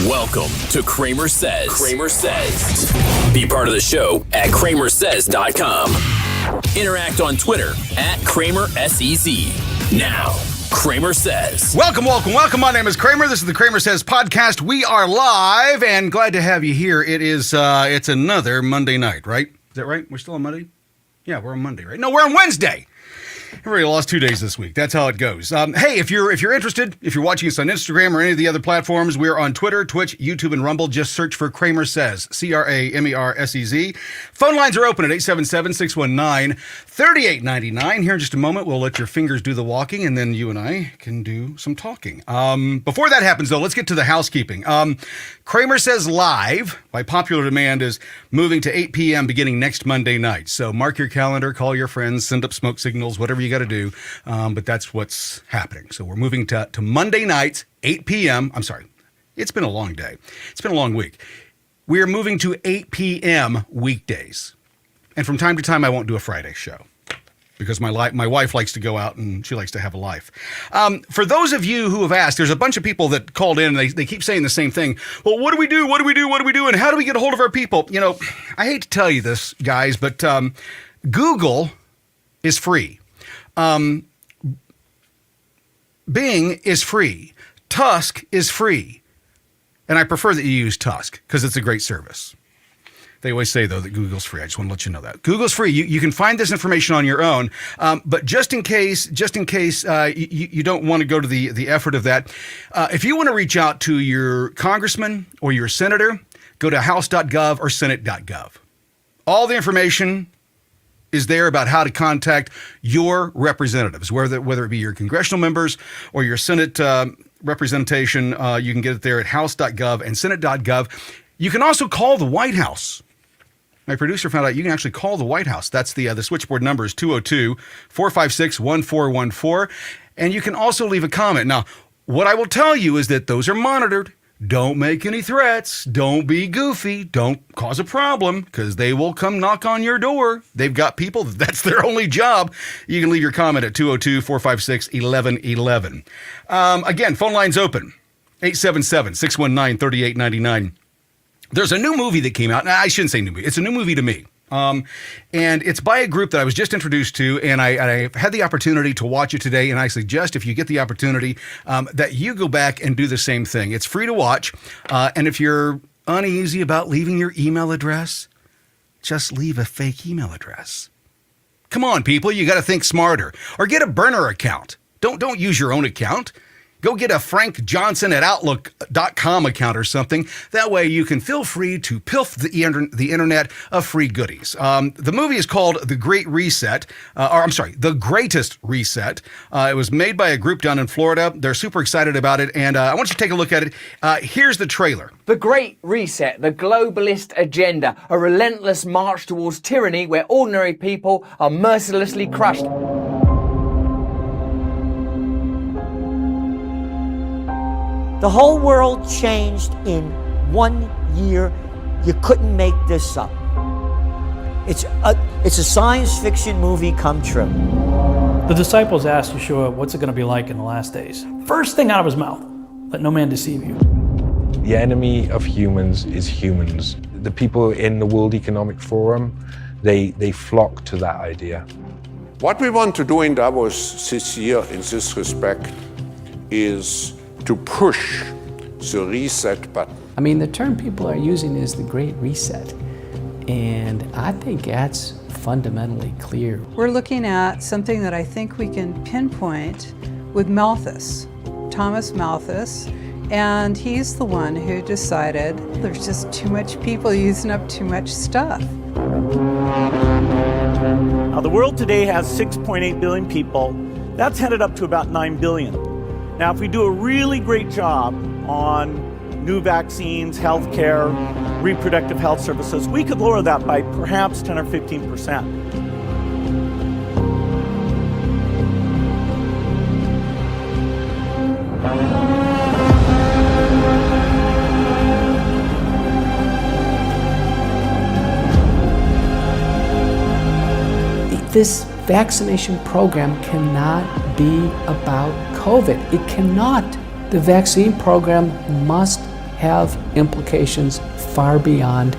Welcome to CramerSez. CramerSez. Be part of the show at CramerSez.com. Interact on Twitter at CramerSez. Now, CramerSez. Welcome. My name is Kramer. This is the CramerSez podcast. We are live and glad to have you here. It's another Monday night, right? Is that right? We're still on Monday? Yeah, we're on Monday, right? No, we're on Wednesday. Everybody lost 2 days this week. That's how it goes. Hey, if you're interested, if you're watching us on Instagram or any of the other platforms, we're on Twitter, Twitch, YouTube, and Rumble. Just search for CramerSez, CramerSez. Phone lines are open at 877-619-3899. Here in just a moment, we'll let your fingers do the walking, and then you and I can do some talking. Before that happens, though, let's get to the housekeeping. CramerSez Live, by popular demand, is moving to 8 p.m. beginning next Monday night. So mark your calendar, call your friends, send up smoke signals, whatever you got to do. But that's what's happening. So we're moving to Monday nights, 8 p.m. I'm sorry. It's been a long day. It's been a long week. We are moving to 8 p.m. weekdays. And from time to time, I won't do a Friday show because my wife likes to go out and she likes to have a life. For those of you who have asked, there's a bunch of people that called in and they keep saying the same thing. Well, what do we do? And how do we get a hold of our people? You know, I hate to tell you this, guys, but Google is free. Bing is free. Tusk is free. And I prefer that you use Tusk because it's a great service. They always say, though, that Google's free. I just want to let you know that. Google's free. You can find this information on your own. But just in case you don't want to go to the effort of that, if you want to reach out to your congressman or your senator, go to house.gov or senate.gov. All the information is there about how to contact your representatives, whether it be your congressional members or your Senate representation. You can get it there at house.gov and senate.gov. You can also call the White House. My producer found out you can actually call the White House. That's the switchboard number is 202-456-1414. And you can also leave a comment. Now, what I will tell you is that those are monitored. Don't make any threats. Don't be goofy. Don't cause a problem because they will come knock on your door. They've got people. That's their only job. You can leave your comment at 202-456-1111. Again, phone lines open. 877-619-3899. There's a new movie that came out. I shouldn't say new movie. It's a new movie to me. And it's by a group that I was just introduced to, and I had the opportunity to watch it today, and I suggest if you get the opportunity that you go back and do the same thing. It's free to watch, and if you're uneasy about leaving your email address, just leave a fake email address. Come on, people, you got to think smarter. Or get a burner account. Don't use your own account. Go get a Frank Johnson at Outlook.com account or something. That way you can feel free to pilf the internet of free goodies. The movie is called The Great Reset, The Greatest Reset. It was made by a group down in Florida. They're super excited about it, and I want you to take a look at it. Here's the trailer. The Great Reset, the globalist agenda, a relentless march towards tyranny where ordinary people are mercilessly crushed. The whole world changed in 1 year. You couldn't make this up. It's a science fiction movie come true. The disciples asked Yeshua, what's it going to be like in the last days? First thing out of his mouth, let no man deceive you. The enemy of humans is humans. The people in the World Economic Forum, they flock to that idea. What we want to do in Davos this year in this respect is to push the reset button. I mean, the term people are using is the Great Reset, and I think that's fundamentally clear. We're looking at something that I think we can pinpoint with Malthus, Thomas Malthus, and he's the one who decided there's just too much people using up too much stuff. Now, the world today has 6.8 billion people. That's headed up to about 9 billion. Now, if we do a really great job on new vaccines, healthcare, reproductive health services, we could lower that by perhaps 10 or 15%. This vaccination program cannot be about COVID. It cannot. The vaccine program must have implications far beyond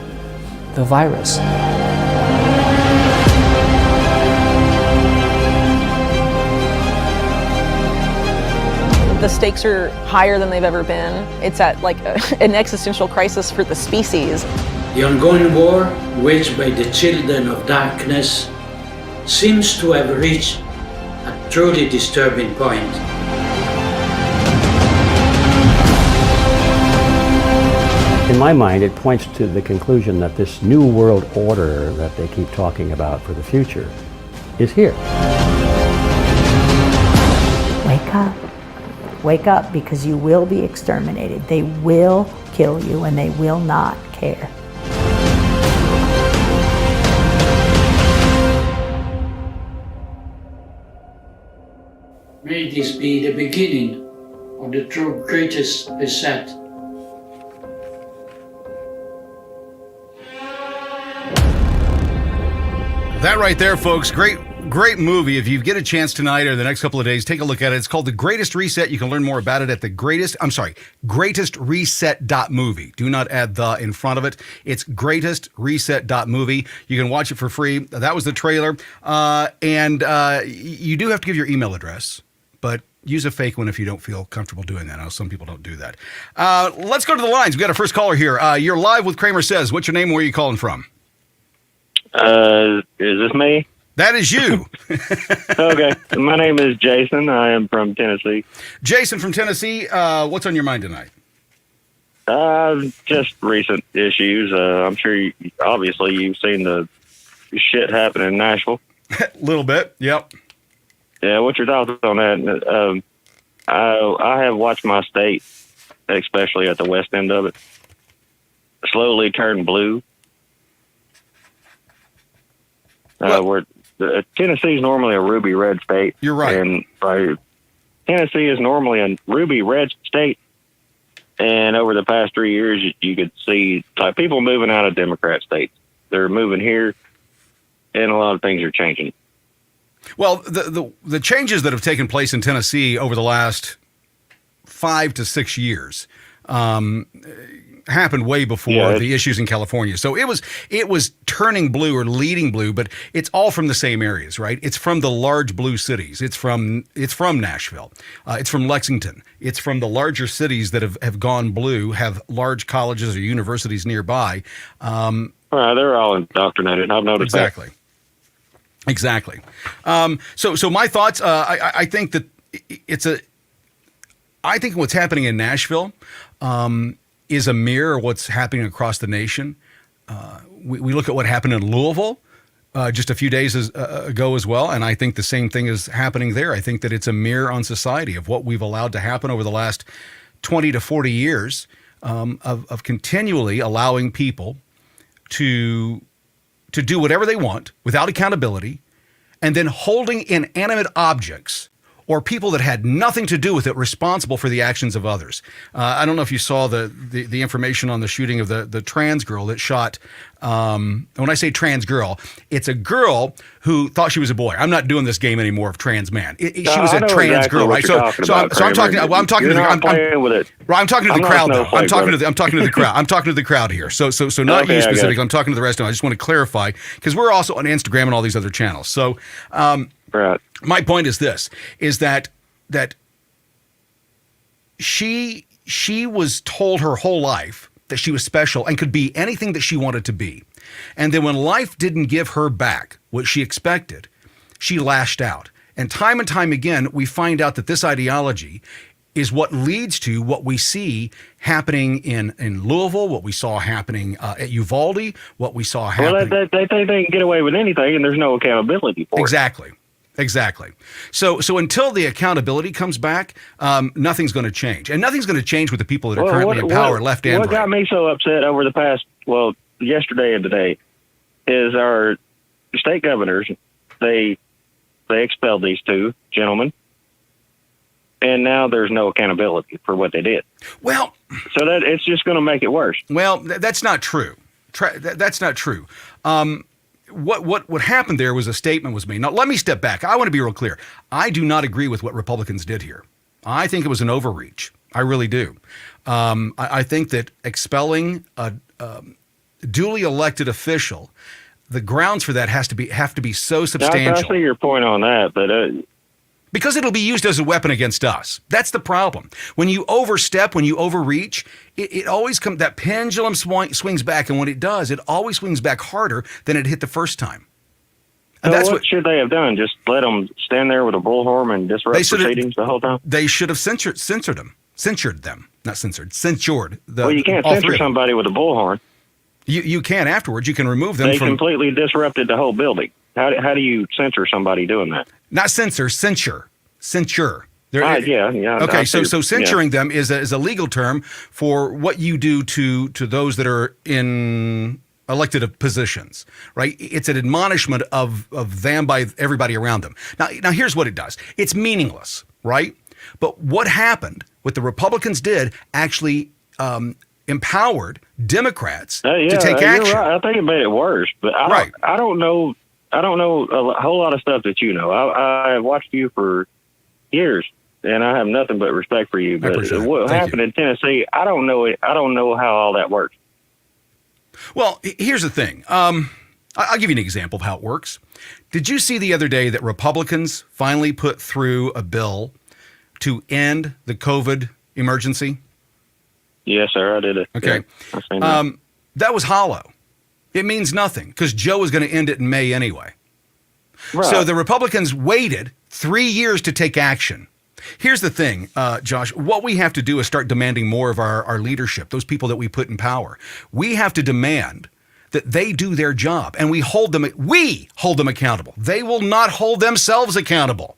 the virus. The stakes are higher than they've ever been. It's at like an existential crisis for the species. The ongoing war waged by the children of darkness seems to have reached a truly disturbing point. In my mind, it points to the conclusion that this new world order that they keep talking about for the future is here. Wake up. Wake up, because you will be exterminated. They will kill you and they will not care. May this be the beginning of the true greatest reset. That right there, folks. Great movie. If you get a chance tonight or the next couple of days, take a look at it. It's called The Greatest Reset. You can learn more about it at greatestreset.movie. Do not add the in front of it. It's greatestreset.movie. You can watch it for free. That was the trailer. And you do have to give your email address, but use a fake one if you don't feel comfortable doing that. I know some people don't do that. Let's go to the lines. We've got our first caller here. You're live with Kramer Says. What's your name? Where are you calling from? Is this me? That is you. Okay. My name is Jason. I am from Tennessee. Jason from Tennessee. What's on your mind tonight? Just recent issues. I'm sure, obviously, you've seen the shit happen in Nashville. A little bit. Yep. Yeah. What's your thoughts on that? I have watched my state, especially at the west end of it, slowly turn blue. Tennessee is normally a ruby red state. You're right. And Tennessee is normally a ruby red state. And over the past 3 years, you could see like people moving out of Democrat states. They're moving here, and a lot of things are changing. Well, the changes that have taken place in Tennessee over the last 5 to 6 years happened way before the issues in California. So it was turning blue or leading blue, but it's all from the same areas, right? It's from the large blue cities. It's from Nashville. It's from Lexington. It's from the larger cities that have gone blue, have large colleges or universities nearby. They're all indoctrinated. I've noticed exactly. that. Exactly. So my thoughts. I think that I think what's happening in Nashville is a mirror of what's happening across the nation. We look at what happened in Louisville just a few days ago as well, and I think the same thing is happening there. I think that it's a mirror on society of what we've allowed to happen over the last 20 to 40 years of continually allowing people to do whatever they want without accountability, and then holding inanimate objects or people that had nothing to do with it responsible for the actions of others. I don't know if you saw the information on the shooting of the trans girl that shot. When I say trans girl, it's a girl who thought she was a boy. I'm not doing this game anymore of trans man. She was a trans girl, right? I'm talking to the crowd though. I'm talking to the crowd. I'm talking to the crowd here. So not you specifically. I'm talking to the rest of them. I just want to clarify because we're also on Instagram and all these other channels. So my point is this: is that she was told her whole life that she was special and could be anything that she wanted to be. And then when life didn't give her back what she expected, she lashed out. And time again, we find out that this ideology is what leads to what we see happening in Louisville, what we saw happening at Uvalde, what we saw happening. Well, they think they can get away with anything, and there's no accountability for it. Exactly. So until the accountability comes back, nothing's going to change. And nothing's going to change with the people that are currently in power, left and right. What got me so upset over the past, yesterday and today, is our state governors, they expelled these two gentlemen, and now there's no accountability for what they did. Well, so that it's just going to make it worse. Well, that's not true. That's not true. What happened there was a statement was made. Now, let me step back. I want to be real clear. I do not agree with what Republicans did here. I think it was an overreach. I really do. I think that expelling a duly elected official, the grounds for that have to be so substantial. I see your point on that, but because it'll be used as a weapon against us. That's the problem. When you overstep, when you overreach, it always comes. That pendulum swings back, and when it does, it always swings back harder than it hit the first time. And that's what should they have done? Just let them stand there with a bullhorn and disrupt proceedings the whole time? They should have censured them. Censured them. Not censored. Censured. Well, you can't censor somebody with a bullhorn. You can afterwards. You can remove them. They completely disrupted the whole building. How do you censor somebody doing that? Not censor, censure. Censure. Yeah. Okay, so censuring them is a legal term for what you do to those that are in elected positions, right? It's an admonishment of them by everybody around them. Now here's what it does. It's meaningless, right? But what happened, what the Republicans did, actually empowered Democrats to take action. You're right. I think it made it worse, but I don't know a whole lot of stuff that you know. I watched you for years, and I have nothing but respect for you. But what happened in Tennessee, I don't know how all that works. Well, here's the thing. I'll give you an example of how it works. Did you see the other day that Republicans finally put through a bill to end the COVID emergency? Yes, sir, I did it. Okay. Yeah, that was hollow. It means nothing because Joe was going to end it in May anyway. Right. So the Republicans waited 3 years to take action. Here's the thing, Josh, what we have to do is start demanding more of our leadership, those people that we put in power. We have to demand that they do their job, and we hold them accountable. They will not hold themselves accountable.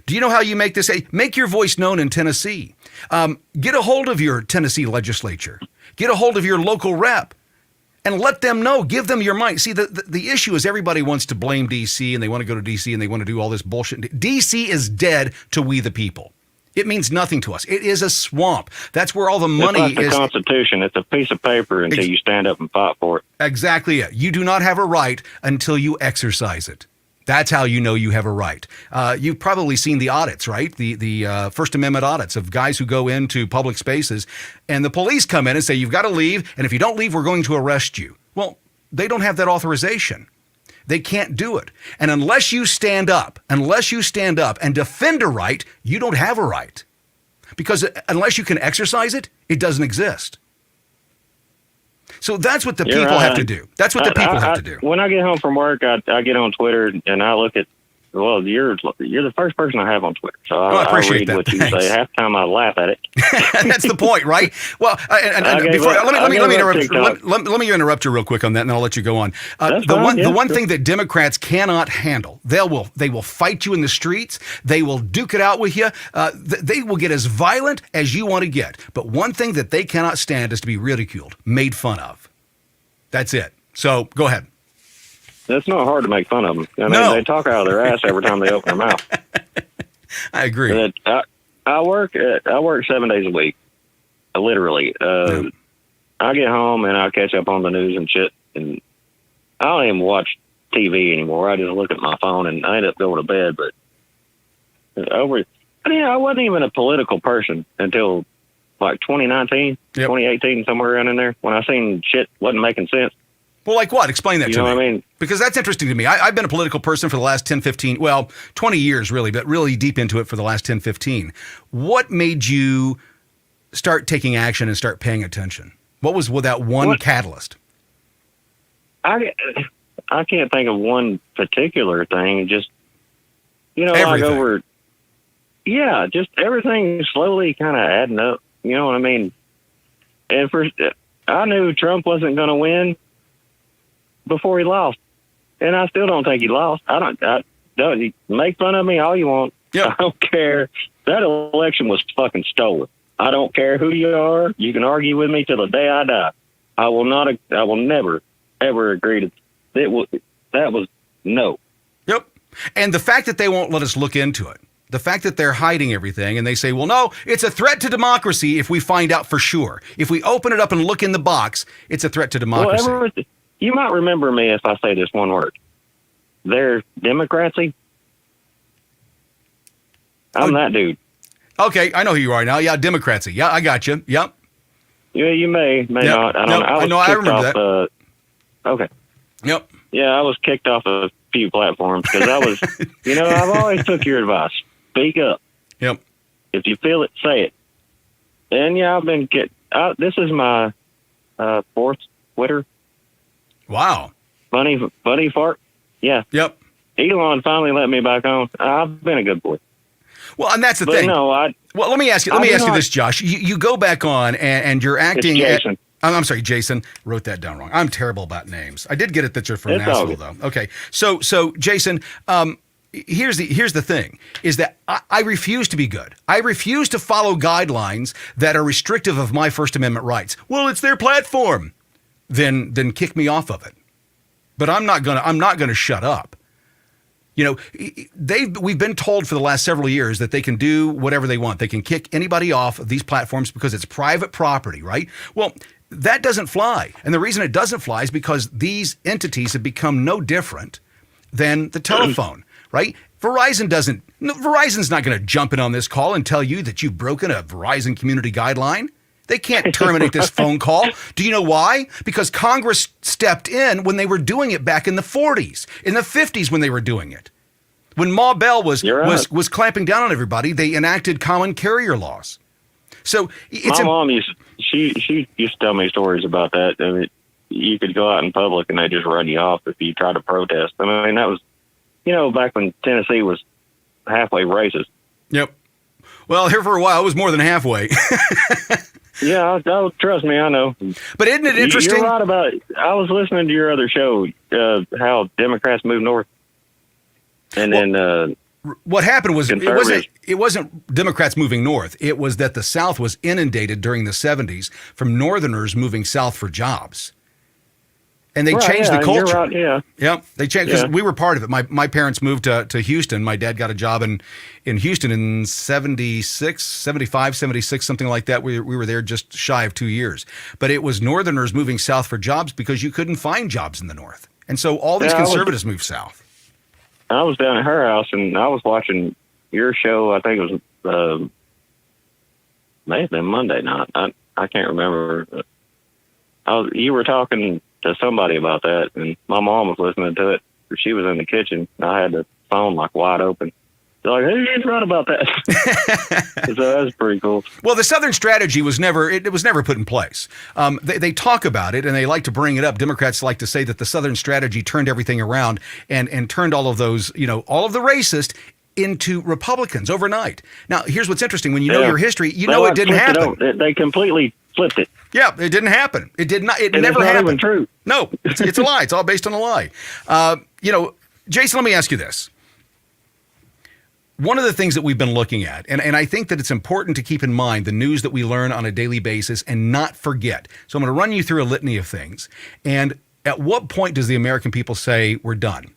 Do you know how you make this? Make your voice known in Tennessee. Get a hold of your Tennessee legislature. Get a hold of your local rep. And let them know, give them your mind. See, the issue is everybody wants to blame D.C. and they want to go to D.C. and they want to do all this bullshit. D.C. is dead to we the people. It means nothing to us. It is a swamp. That's where all the money is. It's like the Constitution. It's a piece of paper until you stand up and fight for it. Exactly it. You do not have a right until you exercise it. That's how you know you have a right. You've probably seen the audits, right? The First Amendment audits of guys who go into public spaces and the police come in and say, you've got to leave. And if you don't leave, we're going to arrest you. Well, they don't have that authorization. They can't do it. And unless you stand up and defend a right, you don't have a right. Because unless you can exercise it, it doesn't exist. So that's what the people have to do. That's what the people have to do. When I get home from work, I get on Twitter and I look at, well, you're the first person I have on Twitter. So I appreciate read what you say. Half the time I laugh at it. That's the point, right? Well, let me interrupt you real quick on that, and then I'll let you go on. The one thing that Democrats cannot handle, they will fight you in the streets. They will duke it out with you. They will get as violent as you want to get. But one thing that they cannot stand is to be ridiculed, made fun of. That's it. So go ahead. It's not hard to make fun of them. I mean, they talk out of their ass every time they open their mouth. I agree. I work 7 days a week, literally. I get home and I catch up on the news and shit, and I don't even watch TV anymore. I just look at my phone and I end up going to bed. But I wasn't even a political person until like 2019, 2018, somewhere around in there, when I seen shit wasn't making sense. Well, like what? Explain that to me. You know what I mean? Because that's interesting to me. I've been a political person for the last 10, 15, 20 years really, but really deep into it for the last 10, 15. What made you start taking action and start paying attention? What was that one catalyst? I can't think of one particular thing. Just, everything. Just everything slowly kind of adding up. You know what I mean? And I knew Trump wasn't going to win before he lost, and I still don't think he lost. Don't make fun of me all you want. Yep. I don't care. That election was fucking stolen. I don't care who you are. You can argue with me till the day I die. I will never ever agree to it. That was no. Yep. And the fact that they won't let us look into it, the fact that they're hiding everything, and they say, well, no, it's a threat to democracy if we find out for sure. If we open it up and look in the box, it's a threat to democracy. Well, you might remember me if I say this one word. They're democracy. I'm that dude. Okay, I know who you are now. Yeah, Democracy. Yeah, I got you. Yep. Yeah, you may not. I don't know. I know. I remember that. Okay. Yep. Yeah, I was kicked off a few platforms because I was, I've always took your advice. Speak up. Yep. If you feel it, say it. And yeah, I've been this is my fourth Twitter. Wow. Funny fart. Yeah. Yep. Elon finally let me back on. I've been a good boy. Well, and that's the thing. No, well, let me ask you this, Josh. You go back on and you're acting. Jason. I'm sorry, Jason. Wrote that down wrong. I'm terrible about names. I did get it that you're from Nashville, though. Okay, so Jason, here's the thing: is that I refuse to be good. I refuse to follow guidelines that are restrictive of my First Amendment rights. Well, it's their platform. Then kick me off of it. But I'm not gonna shut up. We've been told for the last several years that they can do whatever they want. They can kick anybody off of these platforms because it's private property, right? Well, that doesn't fly. And the reason it doesn't fly is because these entities have become no different than the telephone, right? Verizon's not going to jump in on this call and tell you that you've broken a Verizon community guideline. They can't terminate this phone call. Do you know why? Because Congress stepped in when they were doing it back in the 40s, in the 50s when they were doing it. When Ma Bell was clamping down on everybody, they enacted common carrier laws. So it's my mom used to tell me stories about that. I mean, you could go out in public and they just run you off if you try to protest. I mean, that was, back when Tennessee was halfway racist. Yep. Well, here for a while, it was more than halfway. Yeah, trust me, I know. But isn't it interesting? You're right about it. I was listening to your other show, how Democrats move north. And then what happened was it wasn't Democrats moving north. It was that the South was inundated during the 70s from Northerners moving south for jobs. And they changed the culture. Right, yeah. Yep. They changed because we were part of it. My parents moved to Houston. My dad got a job in Houston in 76, 75, 76, something like that. We were there just shy of 2 years. But it was Northerners moving south for jobs because you couldn't find jobs in the North. And so all these conservatives moved south. I was down at her house and I was watching your show. I think it was may have been Monday night. I can't remember. You were talking to somebody about that, and my mom was listening to it. She was in the kitchen. And I had the phone wide open. They're like, "Hey, you're right about that." So that's pretty cool. Well, the Southern strategy was never put in place. They talk about it and they like to bring it up. Democrats like to say that the Southern strategy turned everything around and turned all of those, all of the racist into Republicans overnight. Now, here's what's interesting: when you know your history, it didn't happen. They completely flipped it. Yeah, it didn't happen. It did not. It and never it's not happened. Even true. No, it's a lie. It's all based on a lie. Jason, let me ask you this. One of the things that we've been looking at, and I think that it's important to keep in mind the news that we learn on a daily basis and not forget. So I'm going to run you through a litany of things. And at what point does the American people say we're done?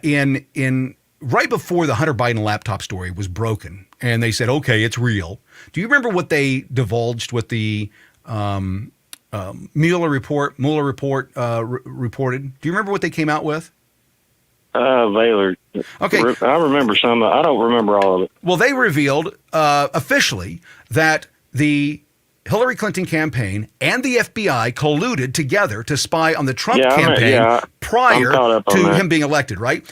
In right before the Hunter Biden laptop story was broken, and they said, okay, it's real. Do you remember what they divulged, what the Mueller report reported? Do you remember what they came out with? Baylor. Okay. I remember some. I don't remember all of it. Well, they revealed officially that the Hillary Clinton campaign and the FBI colluded together to spy on the Trump campaign prior to him being elected, right?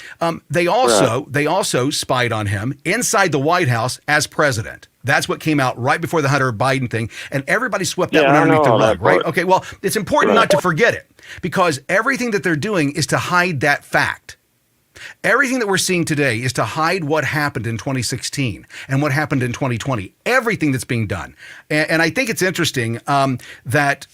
They also spied on him inside the White House as president. That's what came out right before the Hunter Biden thing, and everybody swept that one underneath the rug, right? Okay, well, it's important not to forget it because everything that they're doing is to hide that fact. Everything that we're seeing today is to hide what happened in 2016 and what happened in 2020. Everything that's being done. And I think it's interesting that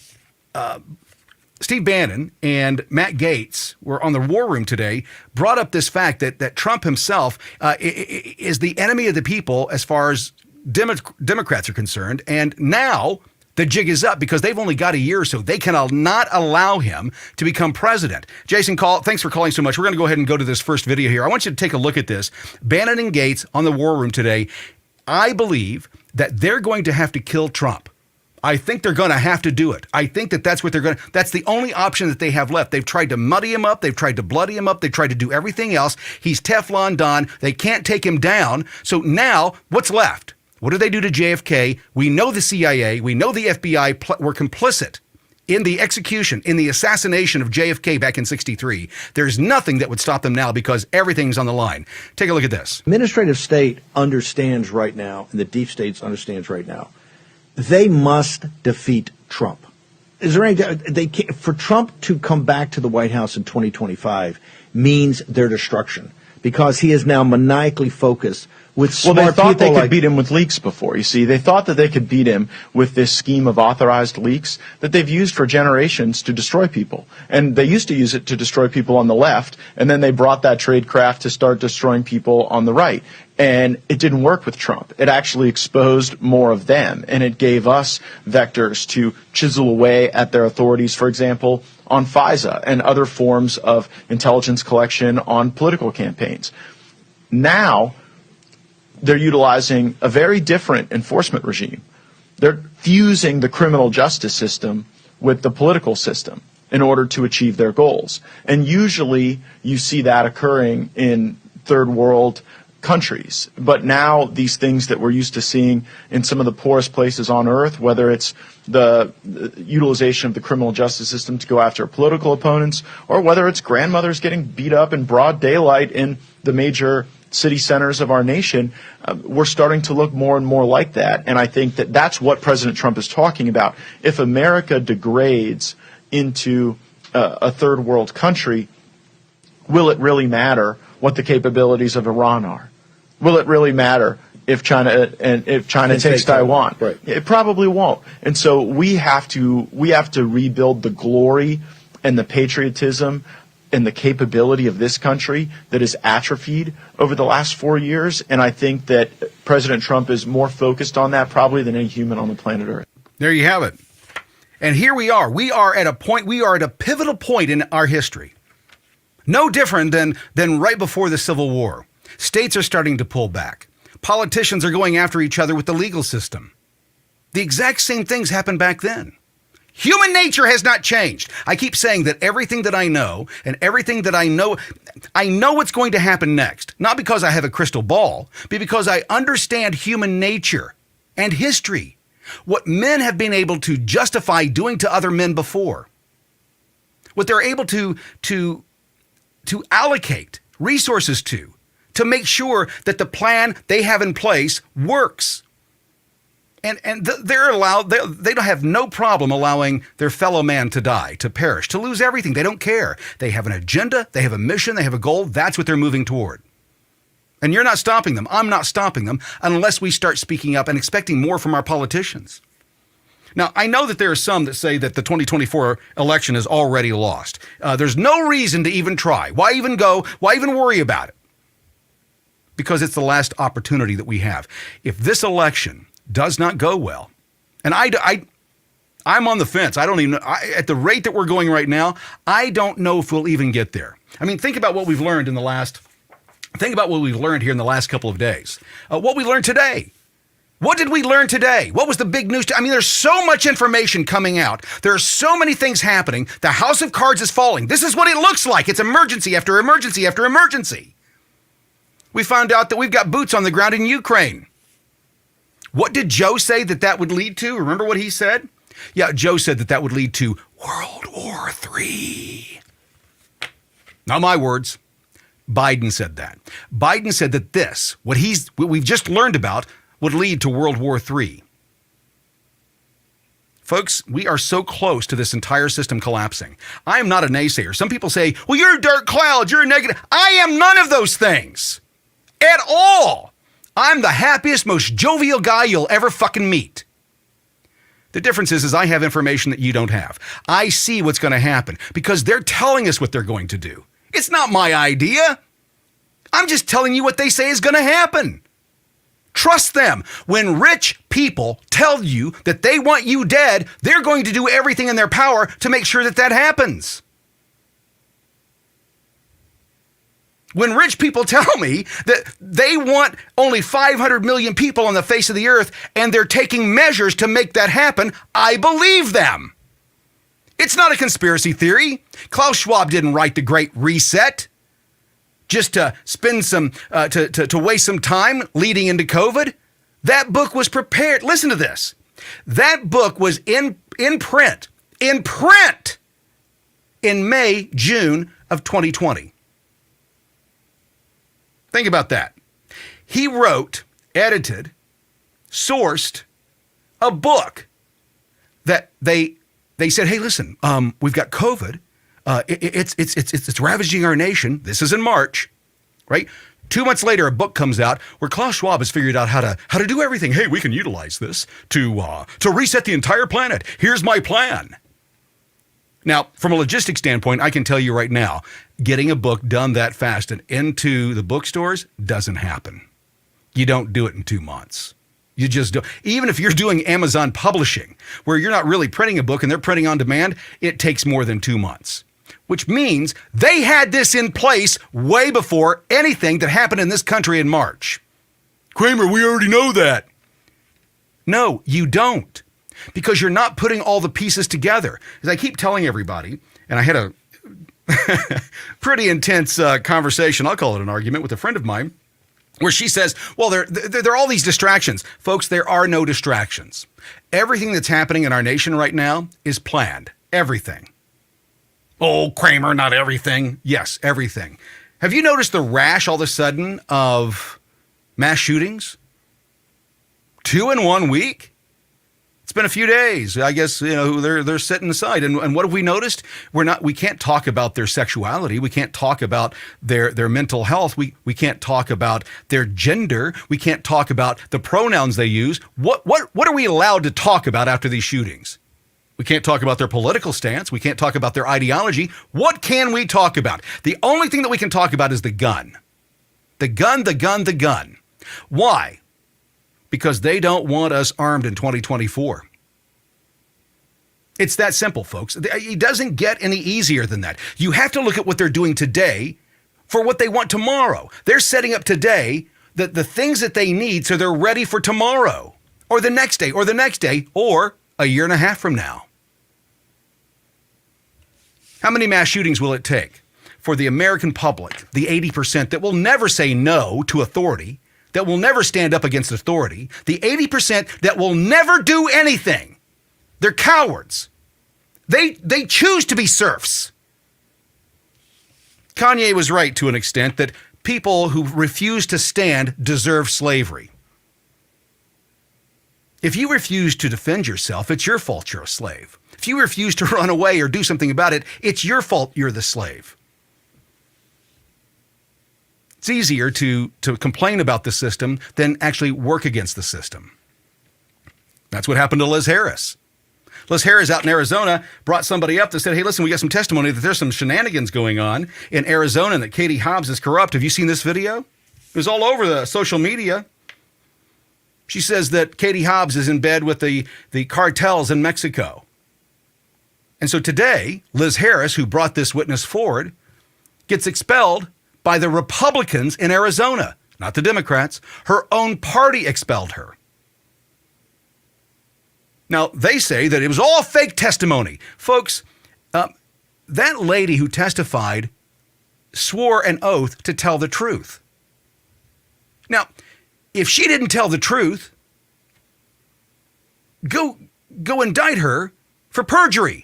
Steve Bannon and Matt Gaetz were on the War Room today, brought up this fact that Trump himself is the enemy of the people as far as Democrats are concerned. And now the jig is up because they've only got a year or so. They cannot not allow him to become president. Jason, thanks for calling so much. We're going to go ahead and go to this first video here. I want you to take a look at this. Bannon and Gaetz on the War Room today. I believe that they're going to have to kill Trump. I think they're going to have to do it. I think that's what that's the only option that they have left. They've tried to muddy him up. They've tried to bloody him up. They've tried to do everything else. He's Teflon Don. They can't take him down. So now what's left? What did they do to JFK? We know the CIA, we know the FBI were complicit in the execution, in the assassination of JFK back in 63. There's nothing that would stop them now because everything's on the line. Take a look at this. Administrative state understands right now, and the deep states understands right now, they must defeat Trump. Is there any, for Trump to come back to the White House in 2025 means their destruction, because he is now maniacally focused with smart people. Well, they thought they could like, beat him with leaks before. You see, they thought that they could beat him with this scheme of authorized leaks that they've used for generations to destroy people. And they used to use it to destroy people on the left, and then they brought that tradecraft to start destroying people on the right. And it didn't work with Trump. It actually exposed more of them, and it gave us vectors to chisel away at their authorities, for example, on FISA and other forms of intelligence collection on political campaigns. Now, they're utilizing a very different enforcement regime. They're fusing the criminal justice system with the political system in order to achieve their goals. And usually you see that occurring in third world countries. But now these things that we're used to seeing in some of the poorest places on earth, whether it's the utilization of the criminal justice system to go after political opponents, or whether it's grandmothers getting beat up in broad daylight in the major city centers of our nation, we're starting to look more and more like that. And I think that that's what President Trump is talking about. If America degrades into a third world country, will it really matter what the capabilities of Iran are? Will it really matter if China takes Taiwan? Right. It probably won't. And so we have to rebuild the glory and the patriotism and the capability of this country that is atrophied over the last 4 years. And I think that President Trump is more focused on that probably than any human on the planet Earth. There you have it. And here we are. We are at a pivotal point in our history. No different than right before the Civil War. States are starting to pull back. Politicians are going after each other with the legal system. The exact same things happened back then. Human nature has not changed. I keep saying that everything that I know and everything that I know what's going to happen next. Not because I have a crystal ball, but because I understand human nature and history. What men have been able to justify doing to other men before. What they're able to allocate resources to make sure that the plan they have in place works. And they're allowed, they don't have no problem allowing their fellow man to die, to perish, to lose everything. They don't care. They have an agenda, they have a mission, they have a goal. That's what they're moving toward. And you're not stopping them. I'm not stopping them unless we start speaking up and expecting more from our politicians. Now, I know that there are some that say that the 2024 election is already lost. There's no reason to even try. Why even go? Why even worry about it? Because it's the last opportunity that we have. If this election does not go well, and I'm on the fence. I don't even at the rate that we're going right now, I don't know if we'll even get there. I mean, think about what we've learned here in the last couple of days. What we learned today. What did we learn today? What was the big news? I mean, there's so much information coming out. There are so many things happening. The house of cards is falling. This is what it looks like. It's emergency after emergency after emergency. We found out that we've got boots on the ground in Ukraine. What did Joe say that would lead to? Remember what he said? Yeah, Joe said that would lead to World War III. Not my words. Biden said that. Biden said that what we've just learned about, would lead to World War III. Folks, we are so close to this entire system collapsing. I am not a naysayer. Some people say, well, you're a dark cloud, you're a negative. I am none of those things at all. I'm the happiest, most jovial guy you'll ever fucking meet. The difference is I have information that you don't have. I see what's going to happen because they're telling us what they're going to do. It's not my idea. I'm just telling you what they say is going to happen. Trust them. When rich people tell you that they want you dead, they're going to do everything in their power to make sure that happens. When rich people tell me that they want only 500 million people on the face of the earth and they're taking measures to make that happen, I believe them. It's not a conspiracy theory. Klaus Schwab didn't write the Great Reset just to spend to waste some time leading into COVID. That book was prepared. Listen to this. That book was in print in May, June of 2020. Think about that. He wrote, edited, sourced a book that they said, hey, listen, we've got COVID. It's ravaging our nation. This is in March, right? 2 months later, a book comes out where Klaus Schwab has figured out how to do everything. Hey, we can utilize this to reset the entire planet. Here's my plan. Now, from a logistics standpoint, I can tell you right now, getting a book done that fast and into the bookstores doesn't happen. You don't do it in 2 months. You just don't. Even if you're doing Amazon publishing, where you're not really printing a book and they're printing on demand, it takes more than 2 months. Which means they had this in place way before anything that happened in this country in March. Kramer, we already know that. No, you don't. Because you're not putting all the pieces together. As I keep telling everybody, and I had a pretty intense conversation, I'll call it an argument, with a friend of mine, where she says, well, there are all these distractions. Folks, there are no distractions. Everything that's happening in our nation right now is planned. Everything. Oh, Kramer, not everything. Yes, everything. Have you noticed the rash all of a sudden of mass shootings? 2 in 1 week? It's been a few days. I guess, they're setting aside. And what have we noticed? We can't talk about their sexuality. We can't talk about their mental health. We can't talk about their gender. We can't talk about the pronouns they use. What are we allowed to talk about after these shootings? We can't talk about their political stance. We can't talk about their ideology. What can we talk about? The only thing that we can talk about is the gun. The gun, the gun, the gun. Why? Because they don't want us armed in 2024. It's that simple, folks. It doesn't get any easier than that. You have to look at what they're doing today for what they want tomorrow. They're setting up today the things that they need so they're ready for tomorrow or the next day or the next day or a year and a half from now. How many mass shootings will it take for the American public, the 80% that will never say no to authority, that will never stand up against authority, the 80% that will never do anything? They're cowards. They choose to be serfs. Kanye was right to an extent that people who refuse to stand deserve slavery. If you refuse to defend yourself, it's your fault you're a slave. If you refuse to run away or do something about it, it's your fault you're the slave. It's easier to complain about the system than actually work against the system. That's what happened to Liz Harris. Liz Harris out in Arizona brought somebody up that said, hey, listen, we got some testimony that there's some shenanigans going on in Arizona and that Katie Hobbs is corrupt. Have you seen this video? It was all over the social media. She says that Katie Hobbs is in bed with the cartels in Mexico. And so today, Liz Harris, who brought this witness forward, gets expelled by the Republicans in Arizona, not the Democrats. Her own party expelled her. Now, they say that it was all fake testimony. Folks, that lady who testified swore an oath to tell the truth. Now, if she didn't tell the truth, go indict her for perjury.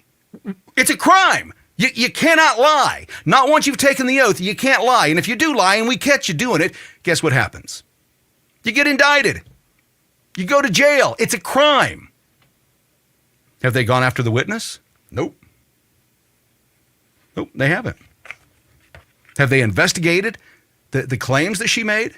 It's a crime. You cannot lie. Not once you've taken the oath, you can't lie. And if you do lie and we catch you doing it, guess what happens? You get indicted. You go to jail. It's a crime. Have they gone after the witness? Nope. Nope, they haven't. Have they investigated the claims that she made?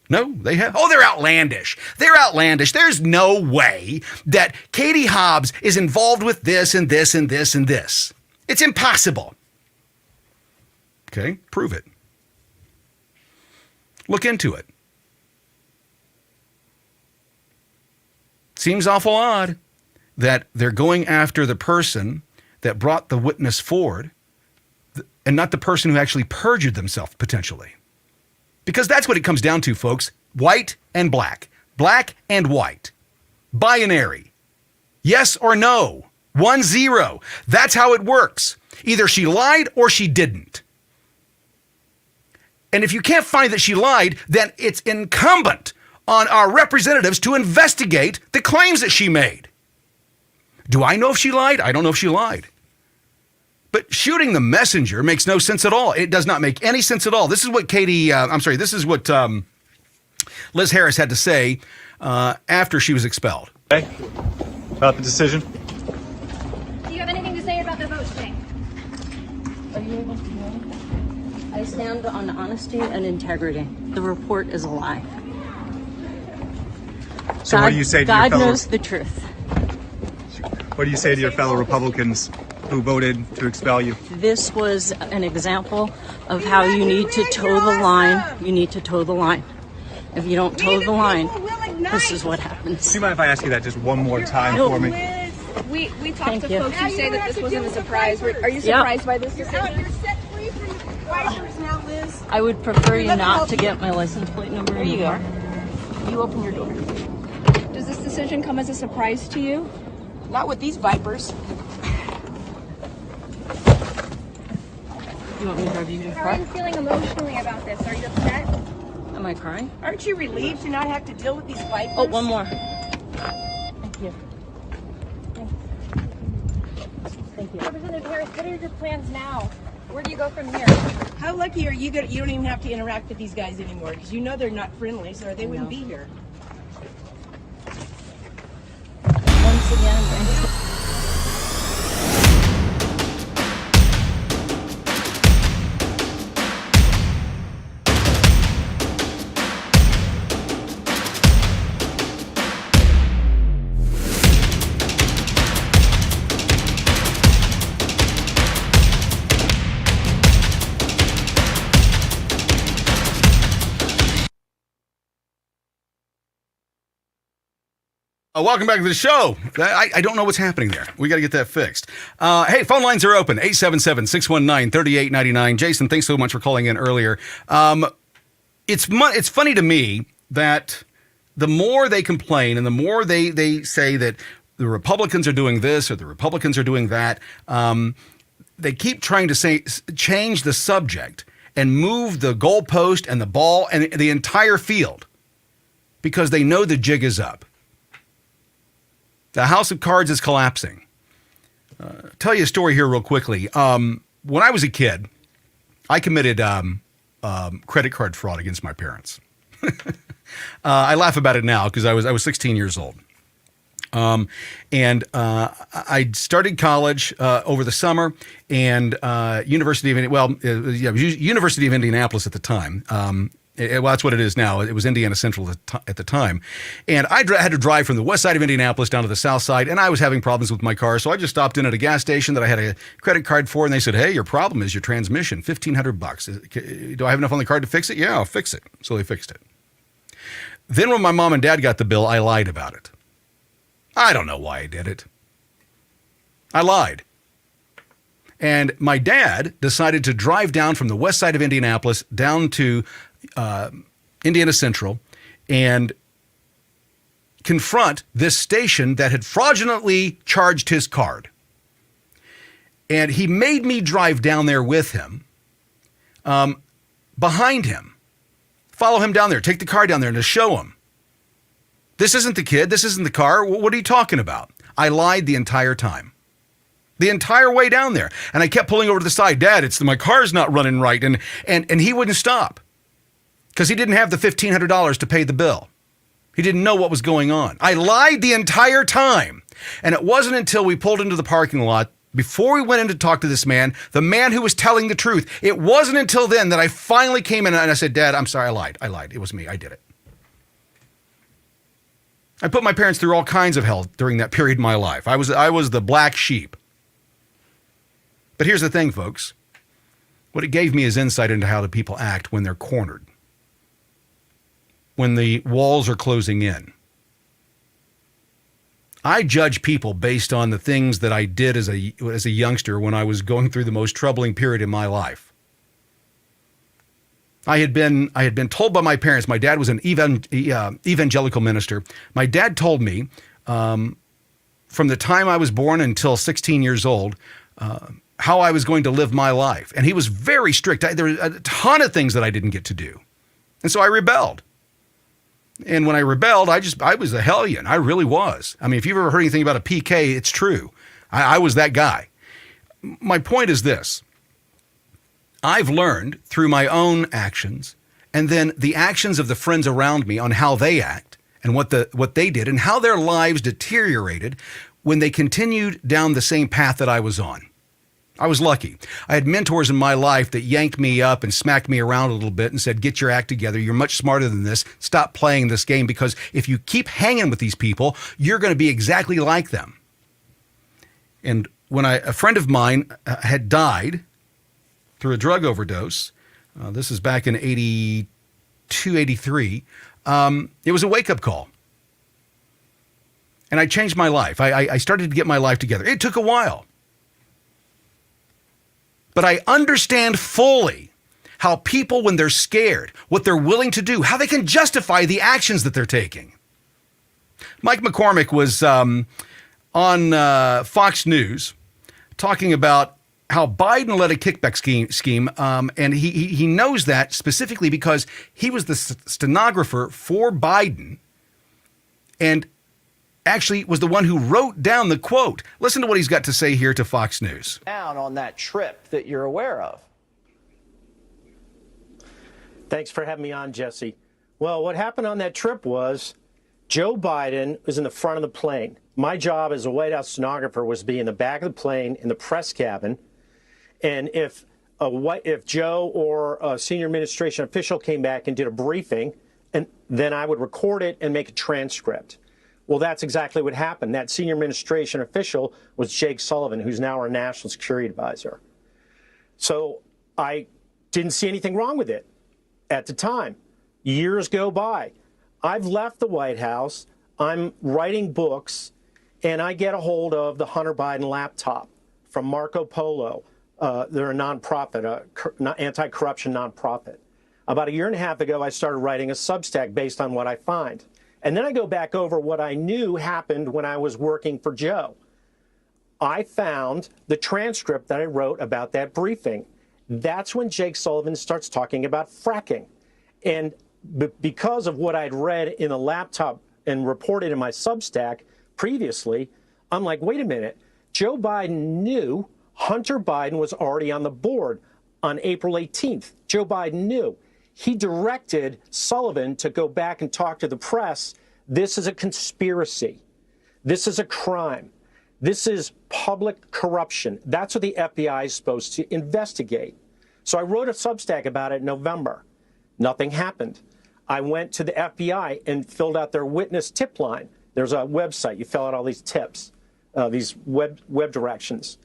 No, they have. Oh, they're outlandish. They're outlandish. There's no way that Katie Hobbs is involved with this and this and this and this. It's impossible. Okay, prove it. Look into it. Seems awful odd that they're going after the person that brought the witness forward and not the person who actually perjured themselves potentially. Because that's what it comes down to, folks. White and black. Black and white. Binary. Yes or no. 1-0. That's how it works. Either she lied or she didn't. And if you can't find that she lied, then it's incumbent on our representatives to investigate the claims that she made. Do I know if she lied? I don't know if she lied. But shooting the messenger makes no sense at all. It does not make any sense at all. This is what this is what Liz Harris had to say after she was expelled. Okay. About the decision? Do you have anything to say about the vote today? Are you able to hear me? I stand on honesty and integrity. The report is a lie. So what do you say to God your fellow... knows the truth. What do you say to your fellow Republicans who voted to expel you? This was an example of how you need to toe the line. You need to toe the line. If you don't toe the line, this is what happens. Do you mind if I ask you that just one more time for me? We talked Thank to you. folks who say that this wasn't a surprise. Are you surprised by this decision? You're set free from the wipers now, Liz. I would prefer you not to get my license plate number. There you go. You open your door. Does this decision come as a surprise to you? Not with these vipers. You want me to drive you to the How car? are you feeling emotionally about this? Are you upset? Am I crying? Aren't you relieved to not have to deal with these vipers? Oh, one more. Thank you. Thank you. Representative Harris, what are your plans now? Where do you go from here? How lucky are you that you don't even have to interact with these guys anymore? Because you know they're not friendly, so they wouldn't be here. Once again, Welcome back to the show. I don't know what's happening there. We got to get that fixed. Hey, phone lines are open. 877-619-3899. Jason, thanks so much for calling in earlier. It's funny to me that the more they complain and the more they say that the Republicans are doing this or the Republicans are doing that, they keep trying to change the subject and move the goalpost and the ball and the entire field because they know the jig is up. The house of cards is collapsing. Tell you a story here real quickly. When I was a kid, I committed credit card fraud against my parents. I laugh about it now because I was 16 years old. I started college over the summer and University of Indianapolis at the time. Well, that's what it is now. It was Indiana Central at the time. And I had to drive from the west side of Indianapolis down to the south side, and I was having problems with my car. So I just stopped in at a gas station that I had a credit card for, and they said, hey, your problem is your transmission, $1,500. Do I have enough on the card to fix it? Yeah, I'll fix it. So they fixed it. Then when my mom and dad got the bill, I lied about it. I don't know why I did it. I lied. And my dad decided to drive down from the west side of Indianapolis down to Indiana Central and confront this station that had fraudulently charged his card. And he made me drive down there with him, behind him, follow him down there, take the car down there and to show him. This isn't the kid. This isn't the car. What are you talking about? I lied the entire time. The entire way down there. And I kept pulling over to the side. Dad, my car's not running right. And he wouldn't stop because he didn't have the $1,500 to pay the bill. He didn't know what was going on. I lied the entire time. And it wasn't until we pulled into the parking lot, before we went in to talk to this man, the man who was telling the truth, it wasn't until then that I finally came in and I said, Dad, I'm sorry, I lied. It was me. I did it. I put my parents through all kinds of hell during that period in my life. I was the black sheep. But here's the thing, folks. What it gave me is insight into how the people act when they're cornered, when the walls are closing in. I judge people based on the things that I did as a youngster when I was going through the most troubling period in my life. I had been told by my parents. My dad was an evangelical minister. My dad told me from the time I was born until 16 years old how I was going to live my life. And he was very strict. There were a ton of things that I didn't get to do. And so I rebelled. And when I rebelled, I was a hellion. I really was. I mean, if you've ever heard anything about a PK, it's true. I was that guy. My point is this. I've learned through my own actions and then the actions of the friends around me on how they act and what they did and how their lives deteriorated when they continued down the same path that I was on. I was lucky. I had mentors in my life that yanked me up and smacked me around a little bit and said, get your act together. You're much smarter than this. Stop playing this game, because if you keep hanging with these people, you're going to be exactly like them. And when a friend of mine had died through a drug overdose, this is back in 82, 83, it was a wake-up call. And I changed my life. I started to get my life together. It took a while. But I understand fully how people, when they're scared, what they're willing to do, how they can justify the actions that they're taking. Mike McCormick was on Fox News talking about how Biden led a kickback scheme, and he knows that specifically because he was the stenographer for Biden and actually was the one who wrote down the quote. Listen to what he's got to say here to Fox News. Down on that trip that you're aware of. Thanks for having me on, Jesse. Well, what happened on that trip was Joe Biden was in the front of the plane. My job as a White House stenographer was to be in the back of the plane in the press cabin. And if Joe or a senior administration official came back and did a briefing, and then I would record it and make a transcript. Well, that's exactly what happened. That senior administration official was Jake Sullivan, who's now our national security advisor. So I didn't see anything wrong with it at the time. Years go by. I've left the White House. I'm writing books, and I get a hold of the Hunter Biden laptop from Marco Polo. They're a nonprofit, anti-corruption nonprofit. About a year and a half ago, I started writing a Substack based on what I find. And then I go back over what I knew happened when I was working for Joe. I found the transcript that I wrote about that briefing. That's when Jake Sullivan starts talking about fracking. And because of what I'd read in the laptop and reported in my Substack previously, I'm like, wait a minute. Joe Biden knew Hunter Biden was already on the board on April 18th. Joe Biden knew. He directed Sullivan to go back and talk to the press. This is a conspiracy. This is a crime. This is public corruption. That's what the FBI is supposed to investigate. So I wrote a Substack about it in November. Nothing happened. I went to the FBI and filled out their witness tip line. There's a website. You fill out all these tips, these web directions.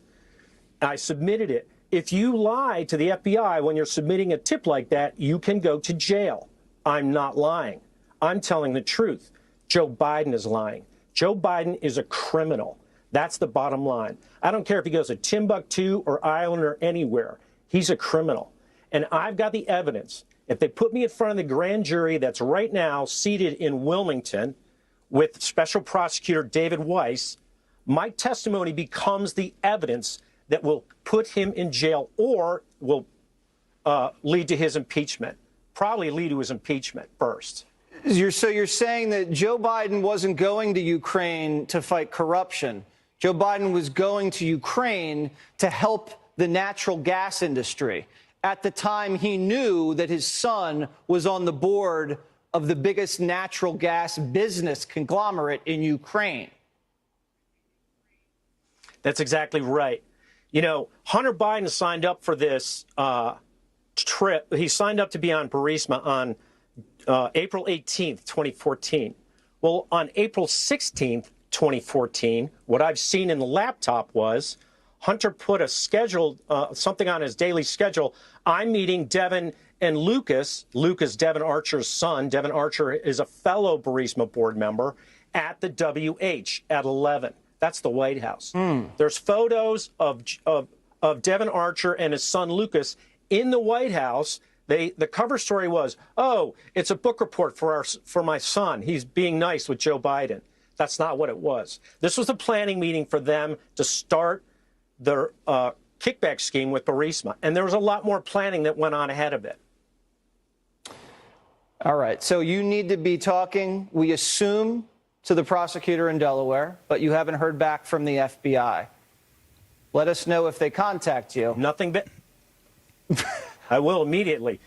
I submitted it. If you lie to the FBI when you're submitting a tip like that, you can go to jail. I'm not lying. I'm telling the truth. Joe Biden is lying. Joe Biden is a criminal. That's the bottom line. I don't care if he goes to Timbuktu or Ireland or anywhere. He's a criminal. And I've got the evidence. If they put me in front of the grand jury that's right now seated in Wilmington with Special Prosecutor David Weiss, my testimony becomes the evidence that will put him in jail or will lead to his impeachment. Probably lead to his impeachment first. So you're saying that Joe Biden wasn't going to Ukraine to fight corruption. Joe Biden was going to Ukraine to help the natural gas industry. At the time, he knew that his son was on the board of the biggest natural gas business conglomerate in Ukraine. That's exactly right. You know, Hunter Biden signed up for this trip. He signed up to be on Burisma on April 18th, 2014. Well, on April 16th, 2014, what I've seen in the laptop was Hunter put a schedule, something on his daily schedule. I'm meeting Devin and Lucas. Lucas, Devin Archer's son. Devin Archer is a fellow Burisma board member at the WH at 11. That's the White House. There's photos of Devin Archer and his son Lucas in the White House. The cover story was, oh, it's a book report for my son. He's being nice with Joe Biden. That's not what it was. This was a planning meeting for them to start their kickback scheme with Burisma. And there was a lot more planning that went on ahead of it. All right. So you need to be talking, we assume, to the prosecutor in Delaware, but you haven't heard back from the FBI. Let us know if they contact you. Nothing but... I will immediately.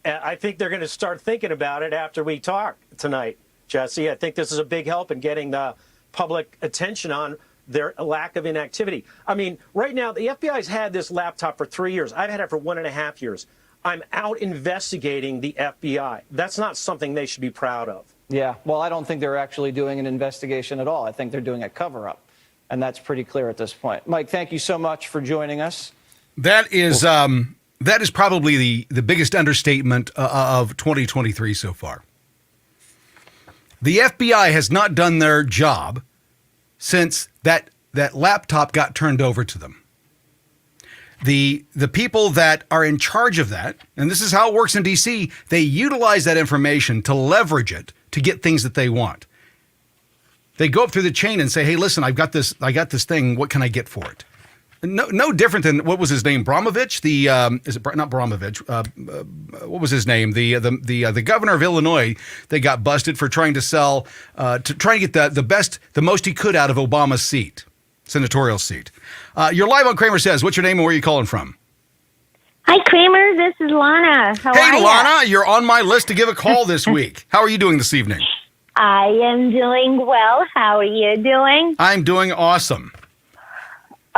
I think they're going to start thinking about it after we talk tonight, Jesse. I think this is a big help in getting the public attention on their lack of inactivity. I mean, right now, the FBI's had this laptop for 3 years. I've had it for 1.5 years. I'm out investigating the FBI. That's not something they should be proud of. Yeah, well, I don't think they're actually doing an investigation at all. I think they're doing a cover-up, and that's pretty clear at this point. Mike, thank you so much for joining us. That is probably the biggest understatement of 2023 so far. The FBI has not done their job since that laptop got turned over to them. The people that are in charge of that, and this is how it works in D.C., they utilize that information to leverage it to get things that they want. They go up through the chain and say, "Hey, listen, I got this thing. What can I get for it?" No different than, what was his name? Abramovich? Not Abramovich? What was his name? The governor of Illinois. They got busted for trying to sell, trying to get the most he could out of Obama's seat, senatorial seat. You're live on CramerSez. What's your name and where are you calling from? Hi, Kramer. This is Lana. How are Hey, you? Lana. You're on my list to give a call this week. How are you doing this evening? I am doing well. How are you doing? I'm doing awesome.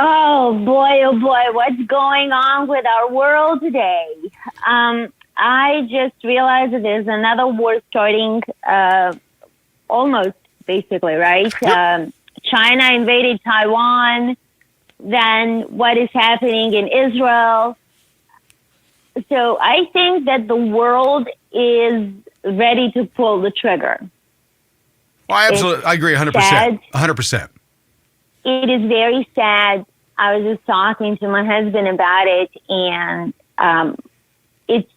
Oh boy, what's going on with our world today? I just realized that there's another war starting, almost basically, right? China invaded Taiwan, then what is happening in Israel. So I think that the world is ready to pull the trigger. Well, I agree 100%. 100%. It is very sad. I was just talking to my husband about it, and it's,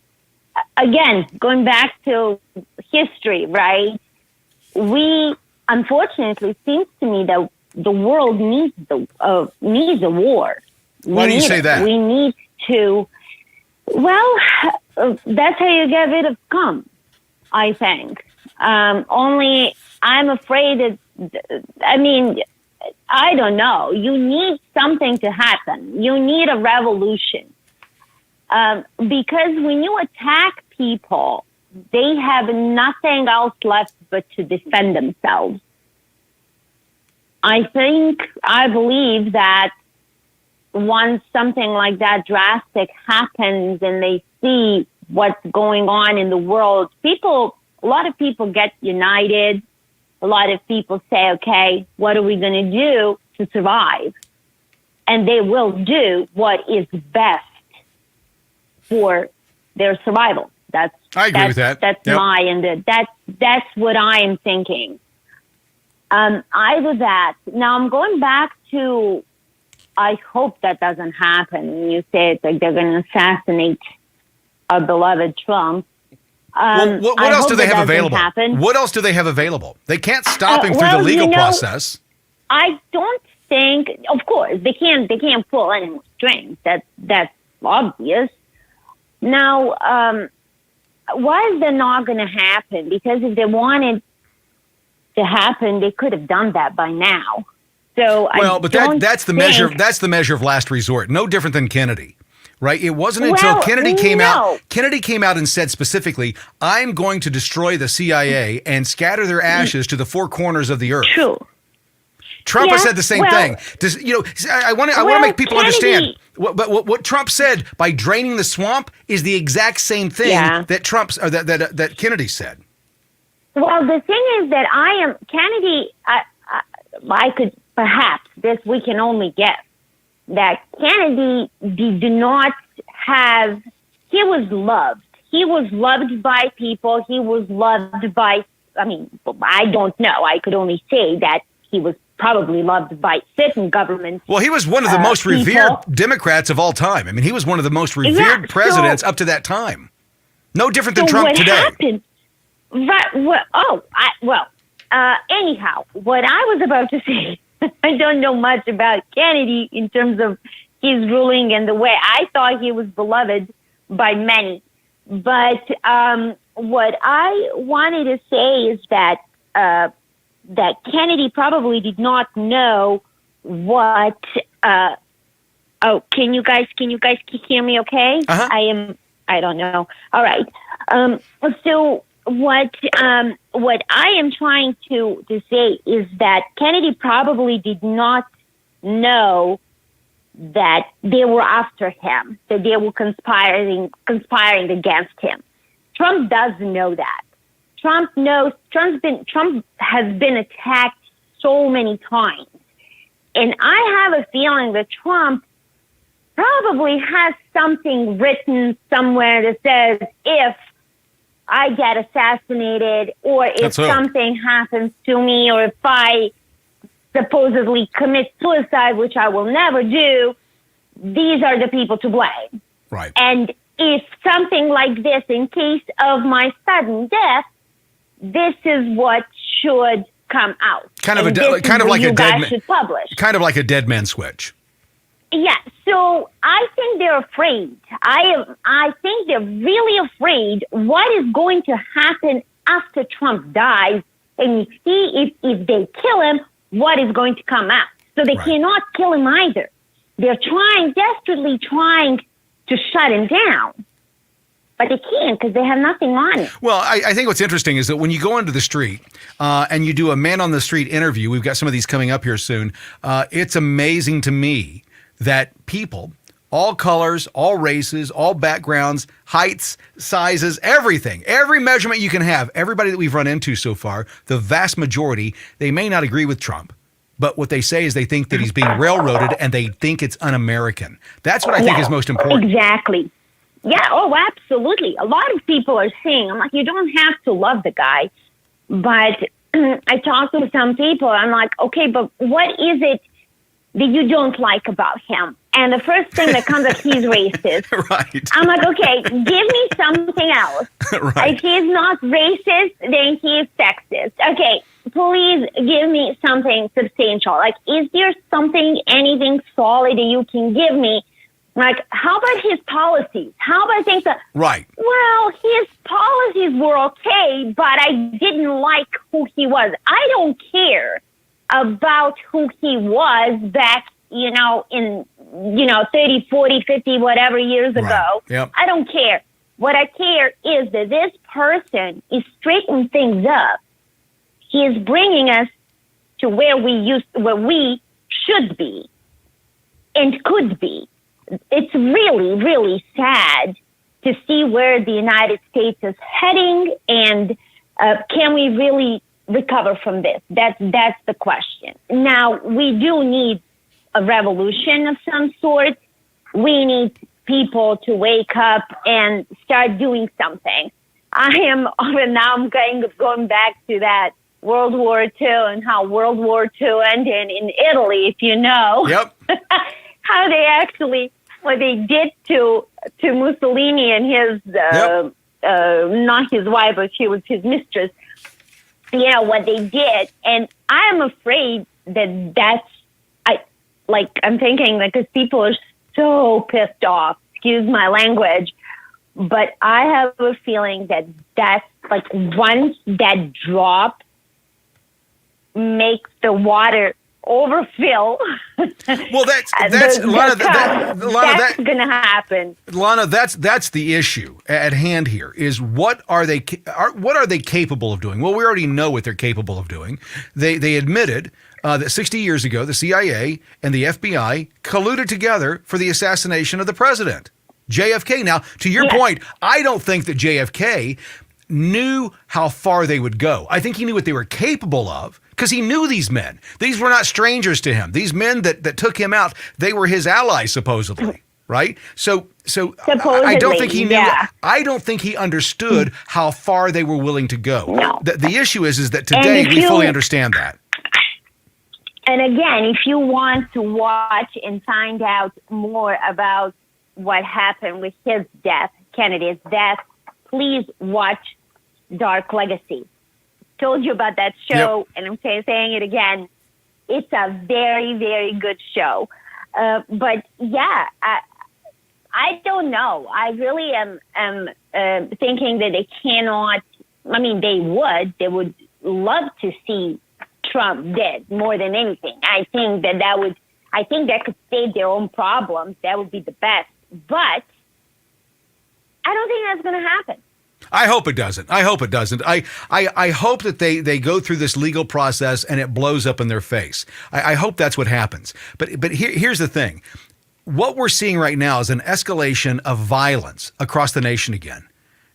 again, going back to history, right? Unfortunately, seems to me that the world needs a war. Why do you say that? We need to, well, that's how you get rid of scum, I think. Only I'm afraid that, I don't know. You need something to happen. You need a revolution. Because when you attack people, they have nothing else left but to defend themselves. I believe that once something like that drastic happens and they see what's going on in the world, a lot of people get united. A lot of people say, okay, what are we going to do to survive? And they will do what is best for their survival. I agree with that. That's that's what I am thinking. Either that. Now I'm going back to, I hope that doesn't happen. You say it's like they're going to assassinate our beloved Trump. What else do they have available? What else do they have available? They can't stop him through the legal process. I don't think, of course, they can't pull any more strings. That's obvious. Now, why is that not going to happen? Because if they wanted to happen, they could have done that by now. So that's the measure. That's the measure of last resort. No different than Kennedy. Right? It wasn't until Kennedy came out. Kennedy came out and said specifically, "I'm going to destroy the CIA and scatter their ashes to the four corners of the earth." True. Trump has said the same thing. I want to make people understand. What Trump said by draining the swamp is the exact same thing that that Kennedy said. Well, the thing is that Kennedy. I could perhaps we can only guess. That Kennedy did not have, he was loved. He was loved by people. He was loved by, I don't know. I could only say that he was probably loved by certain governments. Well, he was one of the most revered Democrats of all time. He was one of the most revered presidents up to that time. No different than Trump today. Happened, anyhow, what I was about to say, I don't know much about Kennedy in terms of his ruling and the way I thought he was beloved by many. But what I wanted to say is that that Kennedy probably did not know what. Oh, can you guys hear me? Okay, I don't know. All right. So what I am trying to say is that Kennedy probably did not know that they were after him, that they were conspiring against him. Trump does know that. Trump has been attacked so many times. And I have a feeling that Trump probably has something written somewhere that says, if I get assassinated, or if something happens to me, or if I supposedly commit suicide, which I will never do, these are the people to blame. Right. And if something like this, in case of my sudden death, this is what should come out. Kind of like a dead man switch. Yeah, so I think they're afraid. I think they're really afraid what is going to happen after Trump dies, and if they kill him, what is going to come out. So they cannot kill him either. They're desperately trying to shut him down. But they can't because they have nothing on it. Well, I think what's interesting is that when you go into the street and you do a man on the street interview, we've got some of these coming up here soon, it's amazing to me that people, all colors, all races, all backgrounds, heights, sizes, everything, every measurement you can have, everybody that we've run into so far, the vast majority, they may not agree with Trump. But what they say is they think that he's being railroaded and they think it's un-American. That's what I think is most important. Exactly. Yeah, oh, absolutely. A lot of people are saying, I'm like, you don't have to love the guy. But I talk to some people, I'm like, okay, but what is it that you don't like about him? And the first thing that comes up, he's racist. Right. I'm like, okay, give me something else. Right. If he's not racist, then he's sexist. Okay, please give me something substantial. Like, is there anything solid that you can give me? Like, how about his policies? How about things that... Right. Well, his policies were okay, but I didn't like who he was. I don't care about who he was back, in, 30, 40, 50, whatever years ago. Yep. I don't care. What I care is that this person is straightening things up. He is bringing us to where we should be and could be. It's really, really sad to see where the United States is heading, and can we really recover from this? That's the question. Now, we do need a revolution of some sort. We need people to wake up and start doing something. Now I'm going back to that World War II and how World War II ended in Italy, if you know. Yep. How they actually, what they did to Mussolini and his, not his wife, but she was his mistress, what they did. And I'm afraid that I'm thinking, because people are so pissed off, excuse my language, but I have a feeling that's once that drop makes the water overfill. Well, that's Lana. That's going to happen. Lana, that's the issue at hand here. Is what are they capable of doing? Well, we already know what they're capable of doing. They admitted that 60 years ago, the CIA and the FBI colluded together for the assassination of the president, JFK. Now, to your point, I don't think that JFK knew how far they would go. I think he knew what they were capable of, because he knew these men. These were not strangers to him. These men that took him out, they were his allies, supposedly, right? So I don't think he knew. Yeah. I don't think he understood how far they were willing to go. No. The issue is that today we fully understand that. And again, if you want to watch and find out more about what happened with his death, Kennedy's death, please watch Dark Legacy. Told you about that show, and I'm saying it again. It's a very, very good show. But yeah, I don't know. I really am thinking that they cannot. I mean, they would love to see Trump dead more than anything. I think that could save their own problems. That would be the best. But I don't think that's going to happen. I hope it doesn't. I hope that they go through this legal process and it blows up in their face. I hope that's what happens. But here's the thing. What we're seeing right now is an escalation of violence across the nation again.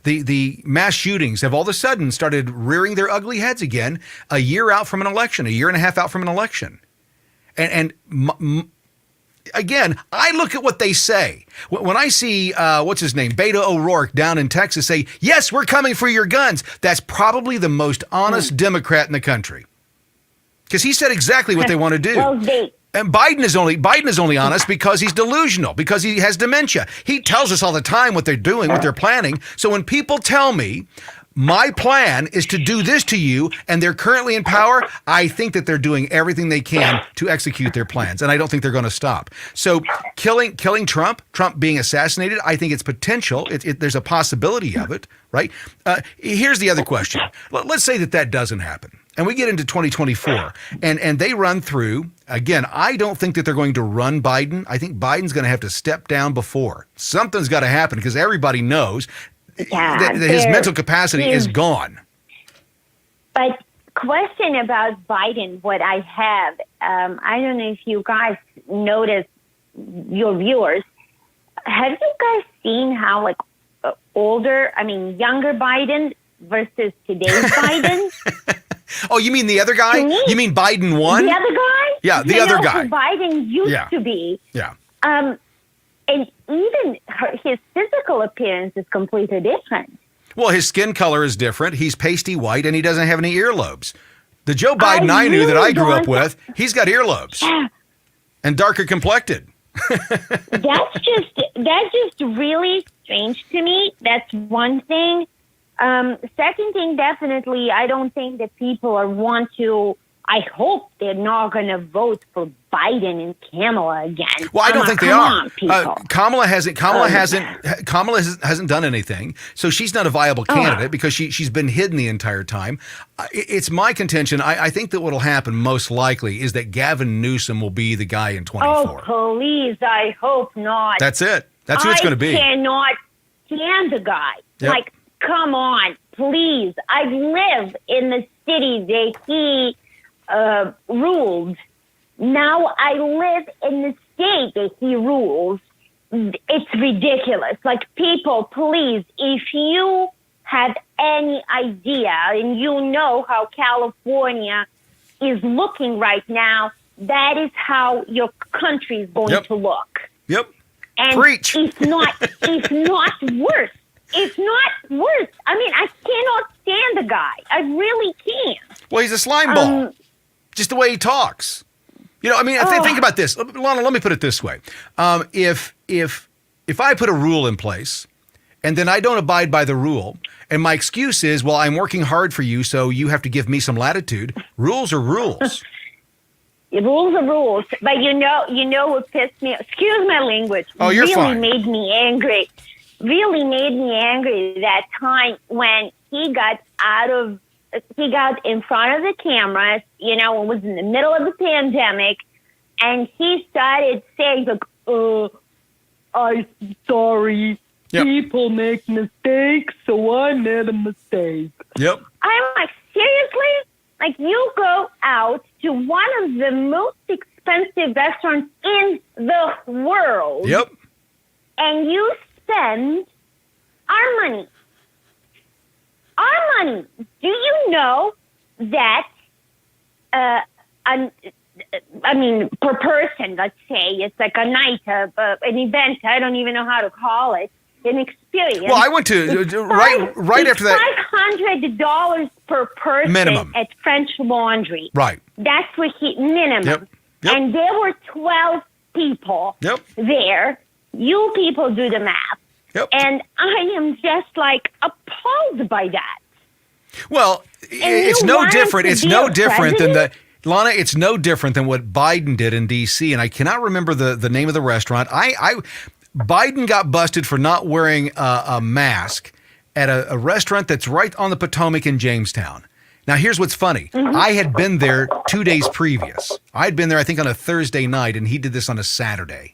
The mass shootings have all of a sudden started rearing their ugly heads again a year out from an election, a year and a half out from an election. Again, I look at what they say. When I see, what's his name, Beto O'Rourke down in Texas say, yes, we're coming for your guns, that's probably the most honest Democrat in the country. Because he said exactly what they want to do. And Biden is only honest because he's delusional, because he has dementia. He tells us all the time what they're doing, what they're planning. So when people tell me, my plan is to do this to you, and they're currently in power, I think that they're doing everything they can to execute their plans, and I don't think they're going to stop. So killing Trump being assassinated, I think it's potential. There's a possibility of it, right? Here's the other question. Let's say that doesn't happen, and we get into 2024, and they run through, again, I don't think that they're going to run Biden. I think Biden's going to have to step down before. Something's got to happen, because everybody knows his mental capacity is gone. But question about Biden, what I have, I don't know if you guys noticed, your viewers, have you guys seen how younger Biden versus today's Biden? Oh, you mean the other guy? You mean Biden 1? The other guy? Yeah, the other guy. Who Biden used to be. Yeah. And even his physical appearance is completely different. Well, his skin color is different. He's pasty white, and he doesn't have any earlobes. The Joe Biden I knew that I grew up with, he's got earlobes and darker complected. That's just really strange to me. That's one thing. Second thing, definitely, I don't think that people I hope they're not going to vote for Biden and Kamala again. Well, I don't think they are. Kamala hasn't done anything, so she's not a viable candidate because she's been hidden the entire time. It's my contention. I think that what will happen most likely is that Gavin Newsom will be the guy in 24. Oh, please! I hope not. That's it. That's who it's going to be. I cannot stand the guy. Yep. Like, come on, please! I live in the city that he ruled. Now I live in the state that he rules. It's ridiculous. Like, people, please, if you have any idea and you know how California is looking right now, that is how your country is going to look. Yep. And Preach. It's not worse. It's not worse. I mean, I cannot stand the guy. I really can't. Well, he's a slime ball. Just the way he talks. You know, I mean, think about this. Lana, let me put it this way. If I put a rule in place and then I don't abide by the rule and my excuse is, well, I'm working hard for you, so you have to give me some latitude. Rules are rules. Rules are rules. But you know what pissed me, excuse my language, you're really fine. made me angry. Really made me angry that time when he got in front of the cameras, it was in the middle of the pandemic, and he started saying, I'm sorry, people make mistakes, so I made a mistake. Yep. I'm like, seriously? Like, you go out to one of the most expensive restaurants in the world. Yep. And you spend our money. Our money. Do you know that, per person, let's say, it's like a night of an event, I don't even know how to call it, an experience. Well, I went to, right after that. $500 per person minimum at French Laundry. Right. That's what minimum. Yep. And there were 12 people there. You people do the math. Yep. And I am just like appalled by that. Well, it's no different. It's no different than Lana, it's no different than what Biden did in D.C. And I cannot remember the name of the restaurant. Biden got busted for not wearing a mask at a restaurant that's right on the Potomac in Jamestown. Now, here's what's funny. I had been there 2 days previous. I'd been there, I think, on a Thursday night, and he did this on a Saturday.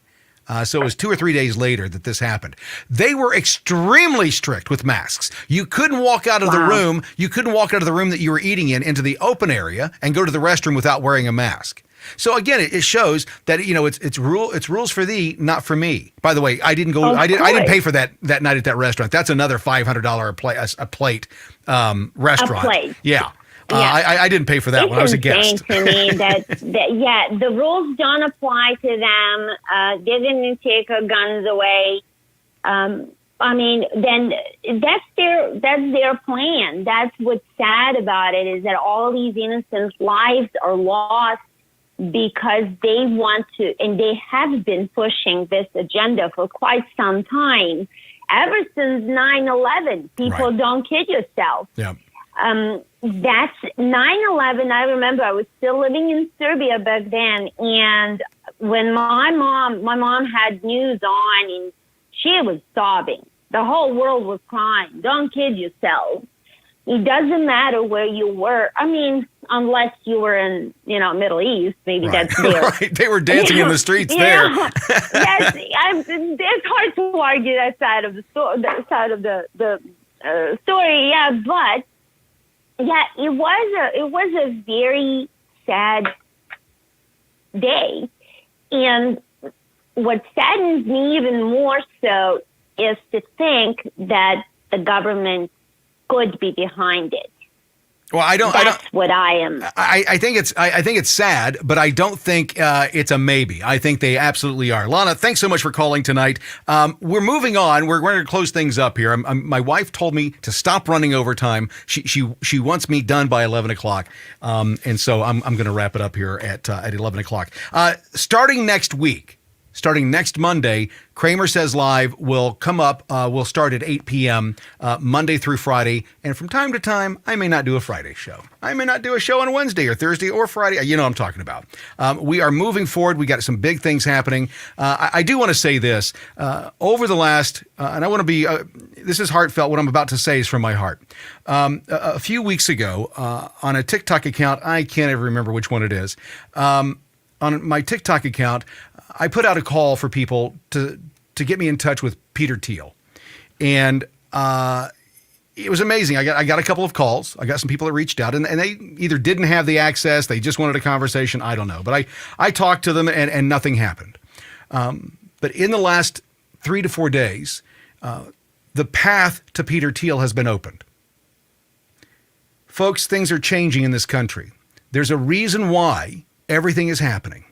So it was 2 or 3 days later that this happened. They were extremely strict with masks. You couldn't walk out of the room. You couldn't walk out of the room that you were eating in into the open area and go to the restroom without wearing a mask. So again, it shows that it's rules for thee, not for me. By the way, I didn't go. I didn't pay for that night at that restaurant. That's another $500 a plate restaurant. A plate. Yeah. Yeah. I didn't pay for that one. I was a guest. It's insane to me that the rules don't apply to them. They didn't take our guns away. I mean, then that's their plan. That's what's sad about it, is that all these innocent lives are lost because they want to, and they have been pushing this agenda for quite some time. Ever since 9/11, people don't kid yourself. Yeah. That's 9/11. I remember I was still living in Serbia back then. And when my mom had news on, and she was sobbing. The whole world was crying. Don't kid yourself. It doesn't matter where you were. I mean, unless you were in, Middle East, maybe that's there. Right. They were dancing in the streets there. It's hard to argue that side of the story. Yeah, but yeah, it was a very sad day, and what saddens me even more so is to think that the government could be behind it. Well, That's what I am. I think it's sad, but I don't think it's a maybe. I think they absolutely are. Lana, thanks so much for calling tonight. We're moving on. We're going to close things up here. My wife told me to stop running overtime. She wants me done by 11 o'clock, and so I'm going to wrap it up here at 11 o'clock. Starting next week. Starting next Monday, CramerSez Live will come up. We'll start at 8 p.m. Monday through Friday. And from time to time, I may not do a Friday show. I may not do a show on Wednesday or Thursday or Friday. You know what I'm talking about. We are moving forward. We got some big things happening. I do want to say this. Over the last, and I want to be, this is heartfelt. What I'm about to say is from my heart. A few weeks ago, on a TikTok account, I can't ever remember which one it is. On my TikTok account, I put out a call for people to get me in touch with Peter Thiel. And it was amazing. I got a couple of calls. I got some people that reached out, and they either didn't have the access, they just wanted a conversation, I don't know. But I talked to them, and nothing happened. But in the last 3 to 4 days, the path to Peter Thiel has been opened. Folks, things are changing in this country. There's a reason why everything is happening.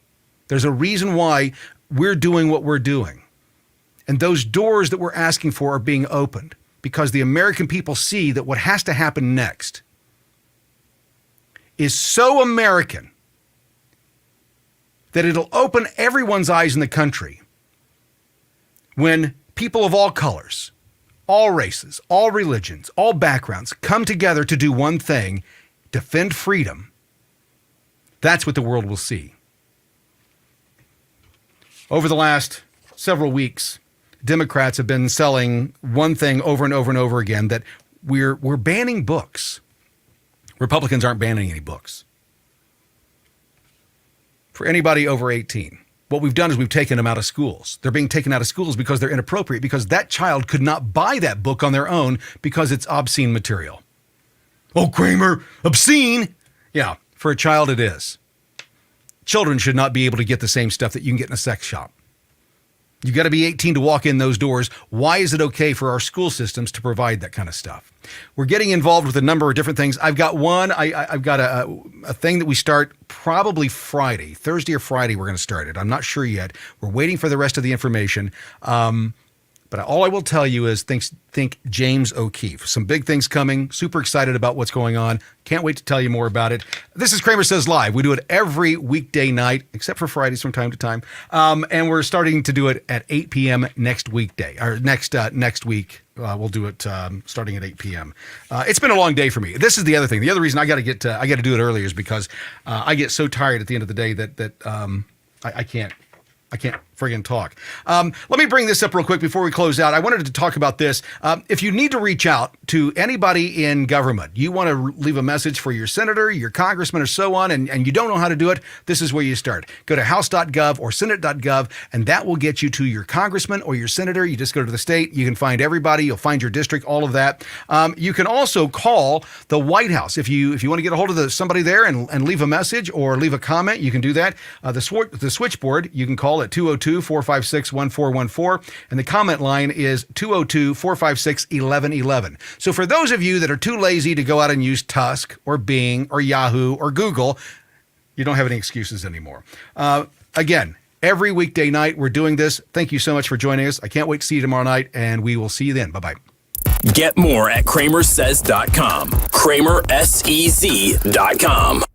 There's a reason why we're doing what we're doing. And those doors that we're asking for are being opened because the American people see that what has to happen next is so American that it'll open everyone's eyes in the country when people of all colors, all races, all religions, all backgrounds come together to do one thing, defend freedom. That's what the world will see. Over the last several weeks, Democrats have been selling one thing over and over and over again, that we're banning books. Republicans aren't banning any books. For anybody over 18, what we've done is we've taken them out of schools. They're being taken out of schools because they're inappropriate, because that child could not buy that book on their own because it's obscene material. Oh, Kramer, obscene? Yeah, for a child it is. Children should not be able to get the same stuff that you can get in a sex shop. You've got to be 18 to walk in those doors. Why is it okay for our school systems to provide that kind of stuff? We're getting involved with a number of different things. I've got one. I've got a thing that we start probably Friday. Thursday or Friday we're going to start it. I'm not sure yet. We're waiting for the rest of the information. But all I will tell you is think James O'Keefe. Some big things coming. Super excited about what's going on. Can't wait to tell you more about it. This is CramerSez Live. We do it every weekday night, except for Fridays from time to time. And we're starting to do it at 8 p.m. next weekday, or next week. We'll do it starting at 8 p.m. It's been a long day for me. This is the other thing. The other reason I got to do it early is because I get so tired at the end of the day that I can't friggin' talk. Let me bring this up real quick before we close out. I wanted to talk about this. If you need to reach out to anybody in government, you want to leave a message for your senator, your congressman, or so on, and you don't know how to do it, this is where you start. Go to house.gov or senate.gov, and that will get you to your congressman or your senator. You just go to the state. You can find everybody. You'll find your district, all of that. You can also call the White House. If you want to get a hold of somebody there and leave a message or leave a comment, you can do that. The switchboard, you can call at 202-456-1414, and the comment line is 202-456-1111. So for those of you that are too lazy to go out and use Tusk or Bing or Yahoo or Google, you don't have any excuses anymore. Again, every weekday night we're doing this. Thank you so much for joining us. I can't wait to see you tomorrow night, and we will see you then. Bye-bye. Get more at CramerSez.com. CramerSez.com.